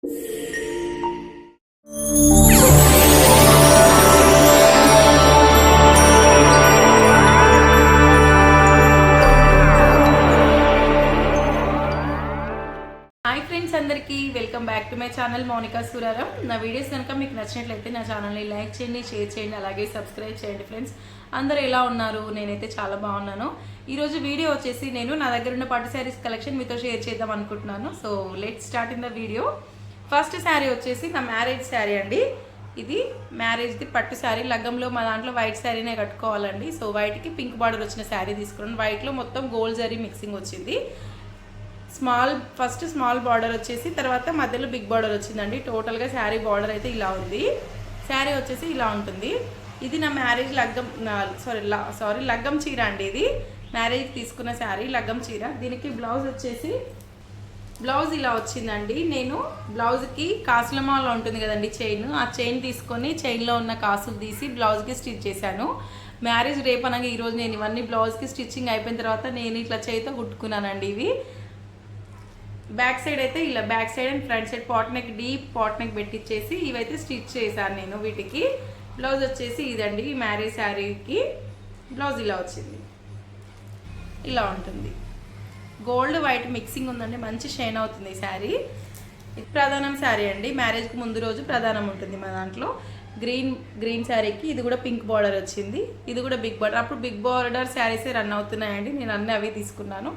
అందరికీ welcome back to my channel Mounika Suraram. నా videos కనుక మీకు నచ్చినట్లయితే నా ఛానల్ని లైక్ చేయండి, షేర్ చేయండి, అలాగే సబ్స్క్రైబ్ చేయండి. ఫ్రెండ్స్ అందరూ ఎలా ఉన్నారు? నేనైతే చాలా బాగున్నాను. ఈరోజు వీడియో వచ్చేసి నేను నా దగ్గర ఉన్న పట్టు శారీస్ కలెక్షన్ మీతో షేర్ చేద్దాం అనుకుంటున్నాను. So let start in the video. First sari వచ్చేసి నా మ్యారేజ్ శారీ అండి. ఇది మ్యారేజ్ది పట్టు శారీ. లగ్గంలో మా దాంట్లో వైట్ శారీనే కట్టుకోవాలండి. సో వైట్కి పింక్ బార్డర్ వచ్చిన శారీ తీసుకున్నాను. వైట్లో మొత్తం గోల్డ్ జరీ మిక్సింగ్ వచ్చింది. ఫస్ట్ స్మాల్ బార్డర్ వచ్చేసి తర్వాత మధ్యలో బిగ్ బార్డర్ వచ్చిందండి. టోటల్గా శారీ బార్డర్ అయితే ఇలా ఉంది. శారీ వచ్చేసి ఇలా ఉంటుంది. ఇది నా మ్యారేజ్ లగ్గం చీర అండి. ఇది మ్యారేజ్ తీసుకున్న శారీ లగ్గం చీర. దీనికి బ్లౌజ్ వచ్చేసి బ్లౌజ్ ఇలా వచ్చిందండి. నేను బ్లౌజ్కి కాసులమాల ఉంటుంది కదండి చైన్, ఆ చైన్ తీసుకొని చైన్లో ఉన్న కాసులు తీసి బ్లౌజ్కి స్టిచ్ చేశాను. మ్యారేజ్ రేపు అనగా ఈరోజు నేను ఇవన్నీ బ్లౌజ్కి స్టిచ్చింగ్ అయిపోయిన తర్వాత నేను ఇట్లా చేయితో కుట్టుకున్నానండి. ఇవి బ్యాక్ సైడ్ అయితే ఇలా back side and front side pot neck, deep pot neck పెట్టించేసి ఇవైతే స్టిచ్ చేశాను నేను వీటికి. బ్లౌజ్ వచ్చేసి ఇదండి. మ్యారేజ్ శారీకి బ్లౌజ్ ఇలా వచ్చింది. ఇలా ఉంటుంది. గోల్డ్ వైట్ మిక్సింగ్ ఉందండి. మంచి షైన్ అవుతుంది ఈ శారీ. ఇది ప్రధానం శారీ అండి. మ్యారేజ్కి ముందు రోజు ప్రధానం ఉంటుంది మా దాంట్లో. గ్రీన్ శారీకి ఇది కూడా పింక్ బార్డర్ వచ్చింది. ఇది కూడా బిగ్ బార్డర్. అప్పుడు బిగ్ బార్డర్ శారీసే రన్ అవుతున్నాయండి. నేను అన్నీ అవి తీసుకున్నాను.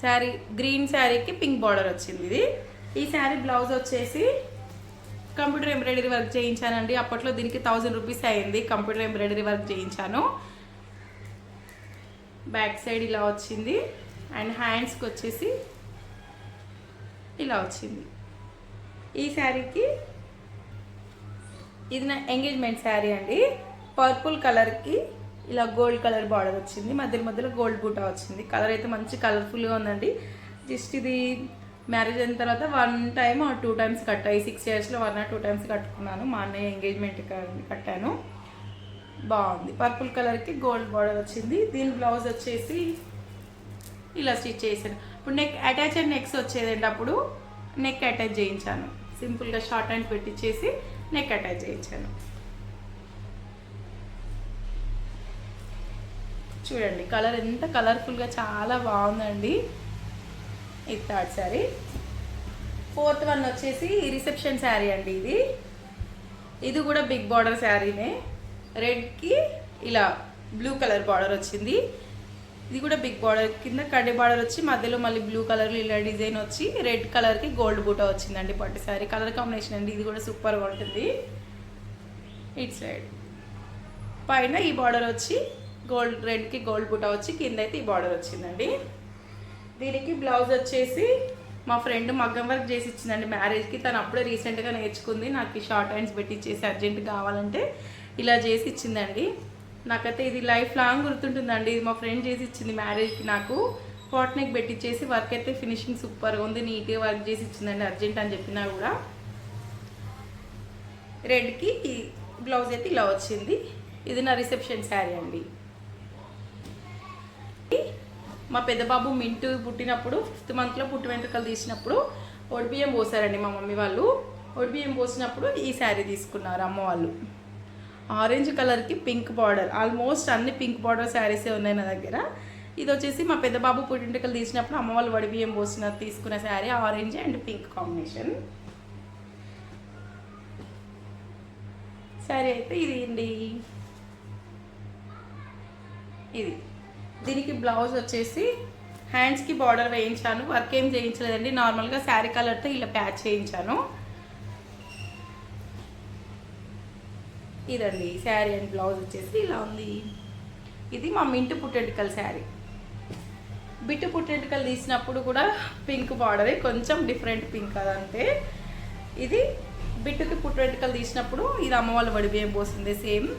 శారీ గ్రీన్ శారీకి పింక్ బార్డర్ వచ్చింది. ఇది ఈ శారీ బ్లౌజ్ వచ్చేసి కంప్యూటర్ ఎంబ్రాయిడరీ వర్క్ చేయించానండి. అప్పట్లో దీనికి 1000 రూపీస్ అయింది. కంప్యూటర్ ఎంబ్రాయిడరీ వర్క్ చేయించాను. బ్యాక్ సైడ్ ఇలా వచ్చింది అండ్ హ్యాండ్స్కి వచ్చేసి ఇలా వచ్చింది. ఈ శారీకి ఇది నా ఎంగేజ్మెంట్ శారీ అండి. పర్పుల్ కలర్కి ఇలా గోల్డ్ కలర్ బార్డర్ వచ్చింది. మధ్యలో గోల్డ్ బూటా వచ్చింది. కలర్ అయితే మంచి కలర్ఫుల్గా ఉందండి. జస్ట్ ఇది మ్యారేజ్ అయిన తర్వాత 1 టైమ్ ఆర్ 2 టైమ్స్ కట్టాయి. 6 ఇయర్స్లో 1 or 2 టైమ్స్ కట్టుకున్నాను. మా అన్నయ్య ఎంగేజ్మెంట్ కట్టాను. బాగుంది. పర్పుల్ కలర్కి గోల్డ్ బార్డర్ వచ్చింది. దీని బ్లౌజ్ వచ్చేసి ఇలా స్టిచ్ చేశాను. ఇప్పుడు అటాచ్డ్ నెక్స్ వచ్చేదండి. అప్పుడు నెక్ అటాచ్ చేయించాను. సింపుల్గా షార్ట్ హ్యాండ్ పెట్టించేసి నెక్ అటాచ్ చేయించాను. చూడండి కలర్ ఎంత కలర్ఫుల్గా చాలా బాగుందండి. ఇది థర్డ్ శారీ. ఫోర్త్ వన్ వచ్చేసి రిసెప్షన్ శారీ అండి. ఇది కూడా బిగ్ బార్డర్ శారీనే. రెడ్కి ఇలా బ్లూ కలర్ బార్డర్ వచ్చింది. ఇది కూడా బిగ్ బార్డర్. కింద కడ్డీ బార్డర్ వచ్చి మధ్యలో మళ్ళీ బ్లూ కలర్లో ఇలా డిజైన్ వచ్చి రెడ్ కలర్కి గోల్డ్ బూటా వచ్చిందండి. పట్టు శారీ కలర్ కాంబినేషన్ అండి. ఇది కూడా సూపర్గా ఉంటుంది. ఇట్ సైడ్ పైన ఈ బార్డర్ వచ్చి రెడ్కి గోల్డ్ బూటా వచ్చి కింద అయితే ఈ బార్డర్ వచ్చిందండి. దీనికి బ్లౌజ్ వచ్చేసి మా ఫ్రెండ్ మగ్గం వర్క్ చేసి ఇచ్చిందండి మ్యారేజ్కి. తను అప్పుడే రీసెంట్గా నేర్చుకుంది. నాకు షార్ట్ హ్యాండ్స్ పెట్టించేసి అర్జెంట్ కావాలంటే ఇలా చేసి ఇచ్చిందండి. నాకైతే ఇది లైఫ్ లాంగ్ గుర్తుంటుందండి. ఇది మా ఫ్రెండ్ చేసి ఇచ్చింది మ్యారేజ్కి. నాకు పాట్ నెక్ పెట్టించేసి వర్క్ అయితే ఫినిషింగ్ సూపర్గా ఉంది. నీట్గా వర్క్ చేసి ఇచ్చిందండి. అర్జెంట్ అని చెప్పినా కూడా. రెడ్కి బ్లౌజ్ అయితే ఇలా వచ్చింది. ఇది నా రిసెప్షన్ శారీ అండి. మా పెద్ద బాబు మింటూ పుట్టినప్పుడు 5th మంత్లో పుట్టి వెంట్రుకలు తీసినప్పుడు ఒడిబియ్యం పోసారండి మా మమ్మీ వాళ్ళు. ఒడిబియ్యం పోసినప్పుడు ఈ శారీ తీసుకున్నారు అమ్మ వాళ్ళు. ఆరెంజ్ కలర్కి పింక్ బార్డర్. ఆల్మోస్ట్ అన్ని పింక్ బార్డర్ శారీసే ఉన్నాయి నా దగ్గర. ఇది వచ్చేసి మా పెద్ద బాబు పుట్టి వెంట్రుకలు తీసినప్పుడు అమ్మ వాళ్ళు ఒడిబియ్యం తీసుకున్న sari. Orange and pink combination sari అయితే ఇది అండి. ఇది దీనికి బ్లౌజ్ వచ్చేసి హ్యాండ్స్కి బార్డర్ వేయించాను. వర్క్ ఏం చేయించలేదండి. నార్మల్గా శారీ కలర్తో ఇలా ప్యాచ్ చేయించాను. ఇదండి శారీ అండ్ బ్లౌజ్ వచ్చేసి ఇలా ఉంది. ఇది మా మింటు పుట్టెంటుకల శారీ. బిట్టు పుట్టెంటుకలు తీసినప్పుడు కూడా పింక్ బార్డరే, కొంచెం డిఫరెంట్ పింక్ అదంతే. ఇది బిట్టుకి పుట్టెంటుకలు తీసినప్పుడు ఇది అమ్మ వాళ్ళు వడిబియ్యం పోసింది. సేమ్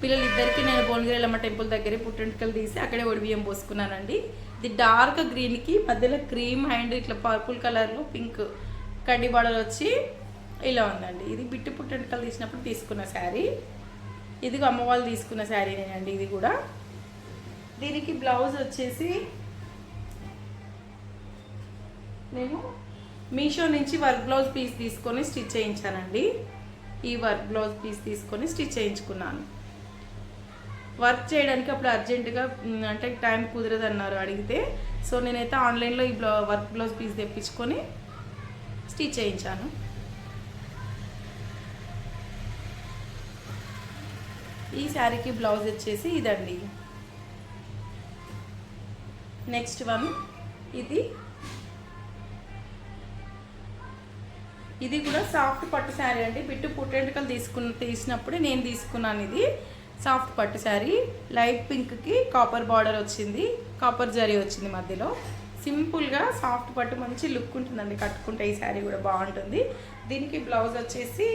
పిల్లలిద్దరికీ నేను భువనగిరి టెంపుల్ దగ్గర పుట్టెంటుకలు తీసి అక్కడే ఒడిబియ్యం పోసుకున్నానండి. ఇది డార్క్ గ్రీన్కి మధ్యలో క్రీమ్ అండ్ ఇట్లా పర్పుల్ కలర్లో పింక్ కడ్డీ బార్డర్ వచ్చి ఇలా ఉందండి. ఇది బిట్టు పుట్టెంటుకలు తీసినప్పుడు తీసుకున్న శారీ. ఇది అమ్మ వాళ్ళు తీసుకున్న శారీనేనండి. ఇది కూడా. దీనికి బ్లౌజ్ వచ్చేసి నేను మీషో నుంచి వర్క్ బ్లౌజ్ పీస్ తీసుకొని స్టిచ్ చేయించానండి. ఈ వర్క్ బ్లౌజ్ పీస్ తీసుకొని స్టిచ్ చేయించుకున్నాను. వర్క్ చేయడానికి అప్పుడు అర్జెంటుగా అంటే టైం కుదరదు అన్నారు అడిగితే, సో నేనైతే ఆన్లైన్లో ఈ వర్క్ బ్లౌజ్ పీస్ తెప్పించుకొని స్టిచ్ చేయించాను. ఈ శారీకి బ్లౌజ్ వచ్చేసి ఇదండి. నెక్స్ట్ వన్ ఇది కూడా సాఫ్ట్ పట్టు శారీ అండి. బిట్టు పుట్టెంటుకలు తీసినప్పుడు నేను తీసుకున్నాను. ఇది సాఫ్ట్ పట్టు శారీ, లైట్ పింక్కి కాపర్ బార్డర్ వచ్చింది, కాపర్ జరీ వచ్చింది మధ్యలో. సింపుల్గా సాఫ్ట్ పట్టు మంచి లుక్ ఉంటుందండి కట్టుకుంటే. ఈ శారీ కూడా బాగుంటుంది. దీనికి బ్లౌజ్ వచ్చేసి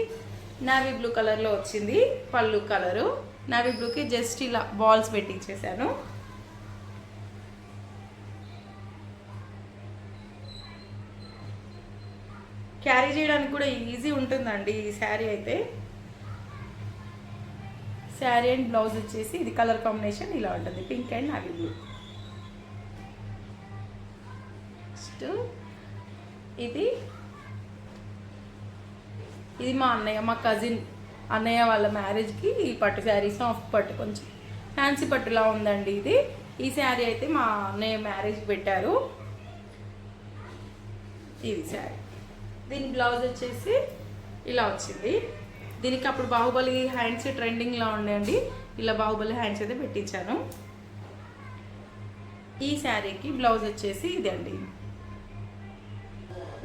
నావీ బ్లూ కలర్లో వచ్చింది. పళ్ళు కలరు నావీ బ్లూకి జస్ట్ ఇలా బాల్స్ పెట్టించేసాను. క్యారీ చేయడానికి కూడా ఈజీ ఉంటుందండి ఈ శారీ అయితే. శారీ అండ్ బ్లౌజ్ వచ్చేసి ఇది కలర్ కాంబినేషన్ ఇలా ఉంటుంది, pink and navy blue. Next ఇది మా కజిన్ అన్నయ్య వాళ్ళ మ్యారేజ్కి ఈ పట్టు శారీ, సాఫ్ట్ పట్టు కొంచెం ఫ్యాన్సీ పట్టులా ఉందండి ఇది. ఈ శారీ అయితే మా అన్నయ్య మ్యారేజ్కి పెట్టారు. ఇది శారీ. దీని బ్లౌజ్ వచ్చేసి ఇలా వచ్చింది. దీనికి అప్పుడు బాహుబలి హ్యాండ్స్ ట్రెండింగ్లో ఉండేయండి, ఇలా బాహుబలి హ్యాండ్స్ అయితే పెట్టించాను. ఈ శారీకి బ్లౌజ్ వచ్చేసి ఇదండి.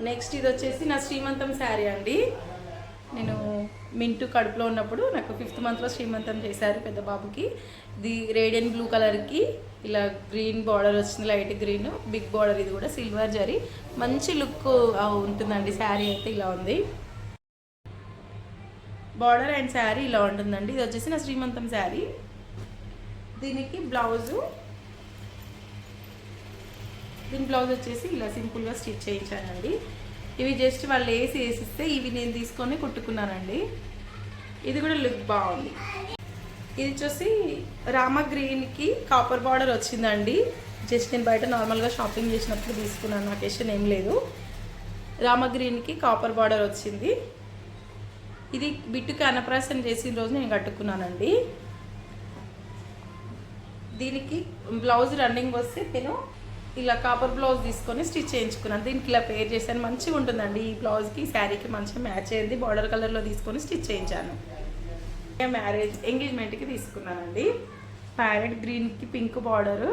నెక్స్ట్ ఇది వచ్చేసి నా శ్రీమంతం శారీ అండి. నేను మింటూ కడుపులో ఉన్నప్పుడు నాకు 5th మంత్లో శ్రీమంతం చేశారు పెద్ద బాబుకి. ఇది రేడియన్ బ్లూ కలర్కి ఇలా గ్రీన్ బార్డర్ వచ్చింది, లైట్ గ్రీన్, బిగ్ బార్డర్. ఇది కూడా సిల్వర్ జరీ, మంచి లుక్ ఉంటుందండి. శారీ అయితే ఇలా ఉంది, బార్డర్ అండ్ శారీ ఇలా ఉంటుందండి. ఇది వచ్చేసి నా శ్రీమంతం శారీ. దీనికి దీని బ్లౌజ్ వచ్చేసి ఇలా సింపుల్గా స్టిచ్ చేయించానండి. ఇవి జస్ట్ వాళ్ళు వేసిస్తే ఇవి నేను తీసుకొని కుట్టుకున్నానండి. ఇది కూడా లుక్ బాగుంది. ఇది వచ్చేసి రామ గ్రీన్కి కాపర్ బార్డర్ వచ్చిందండి. జస్ట్ నేను బయట నార్మల్గా షాపింగ్ చేసినప్పుడు తీసుకున్నాను, అకేషన్ ఏం లేదు. రామ గ్రీన్కి కాపర్ బార్డర్ వచ్చింది. ఇది బిట్టుకి అన్నప్రాసన చేసిన రోజు నేను కట్టుకున్నానండి. దీనికి బ్లౌజ్ రన్నింగ్ వస్తే నేను ఇలా కాపర్ బ్లౌజ్ తీసుకొని స్టిచ్ చేయించుకున్నాను. దీనికి ఇలా పేర్ చేశాను, మంచిగా ఉంటుందండి. ఈ బ్లౌజ్కి శారీకి మంచిగా మ్యాచ్ అయ్యింది. బార్డర్ కలర్లో తీసుకొని స్టిచ్ చేయించాను. ఎంగేజ్మెంట్కి తీసుకున్నానండి. ప్యారెట్ గ్రీన్కి పింక్ బార్డరు,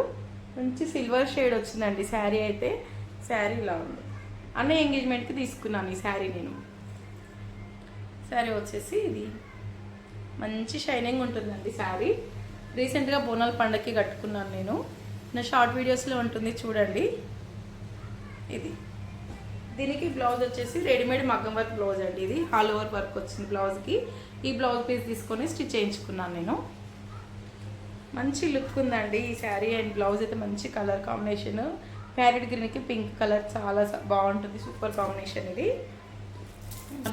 మంచి సిల్వర్ షేడ్ వచ్చిందండి శారీ అయితే. శారీ ఇలా ఉంది. అన్న ఎంగేజ్మెంట్కి తీసుకున్నాను ఈ శారీ నేను. శారీ వచ్చేసి ఇది మంచి షైనింగ్ ఉంటుందండి శారీ. రీసెంట్గా బోనాల పండగకి కట్టుకున్నాను నేను. నా షార్ట్ వీడియోస్లో ఉంటుంది చూడండి. దీనికి బ్లౌజ్ వచ్చేసి రెడీమేడ్ మగ్గం వర్క్ బ్లౌజ్ అండి. ఇది ఆల్ ఓవర్ వర్క్ వచ్చింది బ్లౌజ్కి. ఈ బ్లౌజ్ పీస్ తీసుకొని స్టిచ్ చేయించుకున్నాను నేను. మంచి లుక్ ఉందండి ఈ శారీ అండ్ బ్లౌజ్ అయితే. మంచి కలర్ కాంబినేషన్, ప్యారెట్ గ్రీన్కి పింక్ కలర్ చాలా బాగుంటుంది, సూపర్ కాంబినేషన్ ఇది.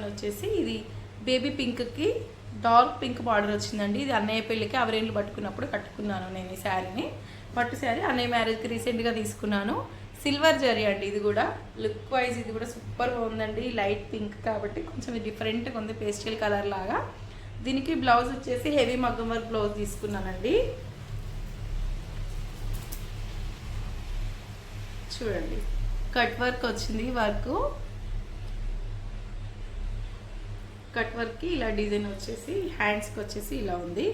వచ్చేసి ఇది బేబీ పింక్కి డార్క్ పింక్ బార్డర్ వచ్చిందండి. ఇది అన్నయ్య పెళ్ళికి అవరేండ్లు పట్టుకున్నప్పుడు కట్టుకున్నాను నేను ఈ శారీని. పట్టు శారీ అన్నయ్య మ్యారేజ్కి రీసెంట్గా తీసుకున్నాను. సిల్వర్ జరీ అండి. ఇది కూడా లుక్ వైజ్ ఇది కూడా సూపర్గా ఉందండి. లైట్ పింక్ కాబట్టి కొంచెం డిఫరెంట్గా ఉంది, పేస్టల్ కలర్ లాగా. దీనికి బ్లౌజ్ వచ్చేసి హెవీ మగ్గం వర్క్ బ్లౌజ్ తీసుకున్నానండి. చూడండి కట్ వర్క్ వచ్చింది. కట్ వర్క్కి ఇలా డిజైన్ వచ్చేసి హ్యాండ్స్కి వచ్చేసి ఇలా ఉంది.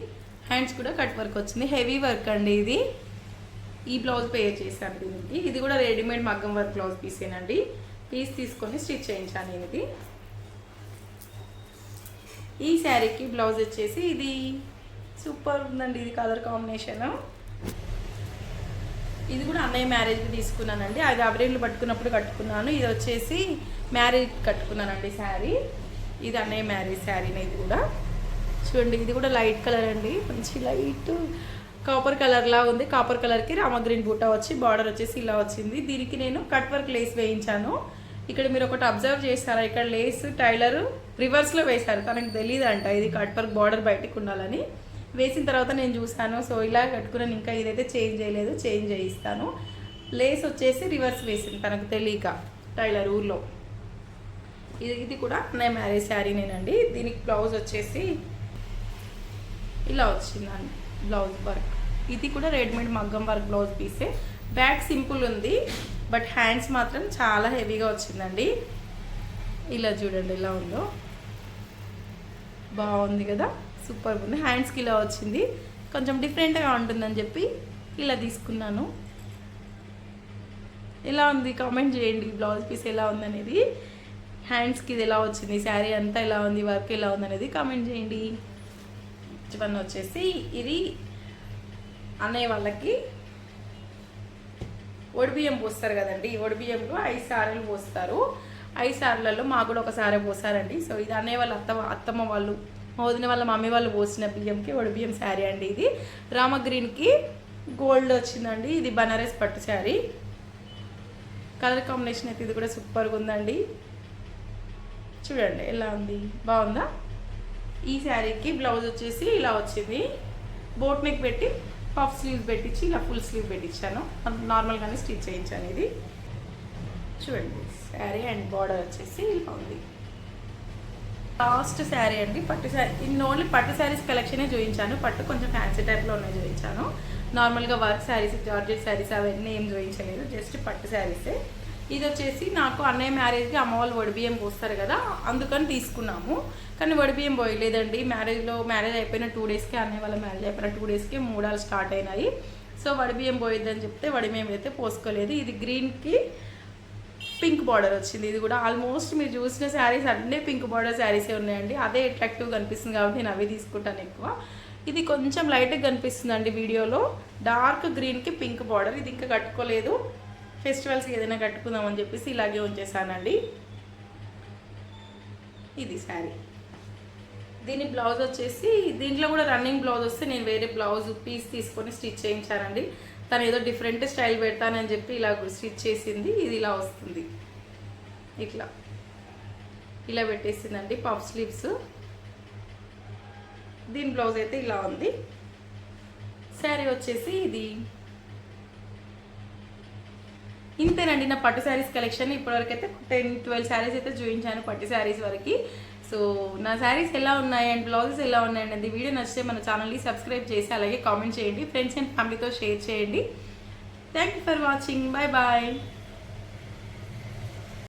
హ్యాండ్స్ కూడా కట్ వర్క్ వచ్చింది. హెవీ వర్క్ అండి ఇది. ఈ బ్లౌజ్ పేర్ చేశాను దీనికి. ఇది కూడా రెడీమేడ్ మగ్గం వర్క్ బ్లౌజ్ పీసేనండి. పీస్ తీసుకొని స్టిచ్ చేయించాను ఇది. ఈ శారీకి బ్లౌజ్ వచ్చేసి ఇది సూపర్ ఉందండి. ఇది కలర్ కాంబినేషన్. ఇది కూడా అన్నయ్య మ్యారేజ్కి తీసుకున్నానండి. అది అవరేండ్లు పట్టుకున్నప్పుడు కట్టుకున్నాను. ఇది వచ్చేసి మ్యారేజ్కి కట్టుకున్నానండి శారీ. ఇది అన్నయ్య మ్యారేజ్ శారీని. ఇది కూడా చూడండి, ఇది కూడా లైట్ కలర్ అండి, మంచి లైట్ కాపర్ కలర్ లా ఉంది. కాపర్ కలర్కి రామ గ్రీన్ బూటా వచ్చి బార్డర్ వచ్చేసి ఇలా వచ్చింది. దీనికి నేను కట్ వర్క్ లేస్ వేయించాను. ఇక్కడ మీరు ఒకటి అబ్జర్వ్ చేస్తారా, ఇక్కడ లేస్ టైలర్ రివర్స్లో వేశారు. తనకు తెలియదు అంట ఇది కట్ వర్క్ బార్డర్ బయటకు ఉండాలని. వేసిన తర్వాత నేను చూసాను. సో ఇలా కట్టుకున్నాను. ఇంకా ఇదైతే చేంజ్ చేయలేదు, చేంజ్ చేయిస్తాను. లేస్ వచ్చేసి రివర్స్ వేసింది తనకు తెలియక టైలర్ ఊర్లో. ఇది కూడా అన్నయ్య మ్యారేజ్ శారీనేనండి. దీనికి బ్లౌజ్ వచ్చేసి ఇలా వచ్చిందండి బ్లౌజ్ వర్క్. ఇది కూడా రెడీమేడ్ మగ్గం వర్క్ బ్లౌజ్ పీసే. బ్యాక్ సింపుల్ ఉంది, బట్ హ్యాండ్స్ మాత్రం చాలా హెవీగా వచ్చిందండి. ఇలా చూడండి ఎలా ఉందో, బాగుంది కదా, సూపర్ ఉంది. హ్యాండ్స్కి ఇలా వచ్చింది, కొంచెం డిఫరెంట్గా ఉంటుందని చెప్పి ఇలా తీసుకున్నాను. ఎలా ఉంది కామెంట్ చేయండి, బ్లౌజ్ పీస్ ఎలా ఉందనేది. హ్యాండ్స్కి ఇది ఎలా వచ్చింది, శారీ అంతా ఎలా ఉంది, వర్క్ ఎలా ఉందనేది కామెంట్ చేయండి. ఇవన్నీ వచ్చేసి ఇది అన్నయ్య వాళ్ళకి ఒడిబియ్యం పోస్తారు కదండి. ఒడిబియ్యంలో 5 సారెలు పోస్తారు. 5 సార్లలో మాకు కూడా ఒక సారే పోసారండి. సో ఇది అన్నయ్య వాళ్ళ అత్తమ్మ వాళ్ళు, మా వదిన వాళ్ళ మమ్మీ వాళ్ళు పోసిన బియ్యంకి ఒడిబియ్యం శారీ అండి. ఇది రామ గ్రీన్కి గోల్డ్ వచ్చిందండి. ఇది బనారస్ పట్టు శారీ. కలర్ కాంబినేషన్ అయితే ఇది కూడా సూపర్గా ఉందండి. చూడండి ఎలా ఉంది, బాగుందా. ఈ శారీకి బ్లౌజ్ వచ్చేసి ఇలా వచ్చింది. బోట్ నెక్ పెట్టి పఫ్ స్లీవ్స్ పెట్టించి ఇలా ఫుల్ స్లీవ్ పెట్టించాను. నార్మల్గానే స్టిచ్ చేయించాను. ఇది చూడండి శారీ అండ్ బార్డర్ వచ్చేసి ఇలా ఉంది. లాస్ట్ శారీ అండి, పట్టు శారీ. ఇన్ని ఓన్లీ పట్టు శారీస్ కలెక్షనే చూపించాను. పట్టు కొంచెం ఫ్యాన్సీ టైప్లో ఉన్నాయి చూపించాను. నార్మల్గా వర్క్ శారీస్, జార్జెట్ శారీస్ అవన్నీ ఏం చూపించలేదు, జస్ట్ పట్టు శారీసే. ఇది వచ్చేసి నాకు అన్నయ్య మ్యారేజ్కి అమ్మ వాళ్ళు వడిబియ్యం పోస్తారు కదా, అందుకని తీసుకున్నాము. కానీ వడిబియ్యం పోయలేదండి. మ్యారేజ్ అయిపోయిన 2 డేస్కి, అన్నయ్య వాళ్ళ మ్యారేజ్ అయిపోయిన 2 డేస్కి మూడాలు స్టార్ట్ అయినాయి. సో వడిబియ్యం పోయిద్దని చెప్తే వడిబియ్యం అయితే పోసుకోలేదు. ఇది గ్రీన్కి పింక్ బార్డర్ వచ్చింది. ఇది కూడా ఆల్మోస్ట్ మీరు చూసిన శారీస్ అన్నీ పింక్ బార్డర్ శారీసే ఉన్నాయండి. అదే అట్రాక్టివ్గా కనిపిస్తుంది కాబట్టి నేను అవే తీసుకుంటాను ఎక్కువ. ఇది కొంచెం లైట్గా కనిపిస్తుందండి వీడియోలో. డార్క్ గ్రీన్కి పింక్ బార్డర్. ఇది ఇంకా కట్టుకోలేదు, ఫెస్టివల్స్కి ఏదైనా కట్టుకుందామని చెప్పేసి ఇలాగే ఉంచేసానండి. ఇది శారీ. దీని బ్లౌజ్ వచ్చేసి దీంట్లో కూడా రన్నింగ్ బ్లౌజ్ వస్తే నేను వేరే బ్లౌజ్ పీస్ తీసుకొని స్టిచ్ చేయించానండి. తను ఏదో డిఫరెంట్ స్టైల్ పెడతానని చెప్పి ఇలా స్టిచ్ చేసింది. ఇది ఇలా వస్తుంది, ఇలా పెట్టేసిందండి పఫ్ స్లీవ్స్. దీని బ్లౌజ్ అయితే ఇలా ఉంది. శారీ వచ్చేసి ఇది ఇంతేనండి నా పట్టు శారీస్ కలెక్షన్. ఇప్పటివరకు అయితే 10-12 శారీస్ అయితే చూపించాను పట్టు శారీస్ వరకు. సో నా శారీస్ ఎలా ఉన్నాయి అండ్ బ్లౌజెస్ ఎలా ఉన్నాయండి, వీడియో నచ్చితే మన ఛానల్ని సబ్స్క్రైబ్ చేసి అలాగే కామెంట్ చేయండి. ఫ్రెండ్స్ అండ్ ఫ్యామిలీతో షేర్ చేయండి. Thank you for watching. Bye bye.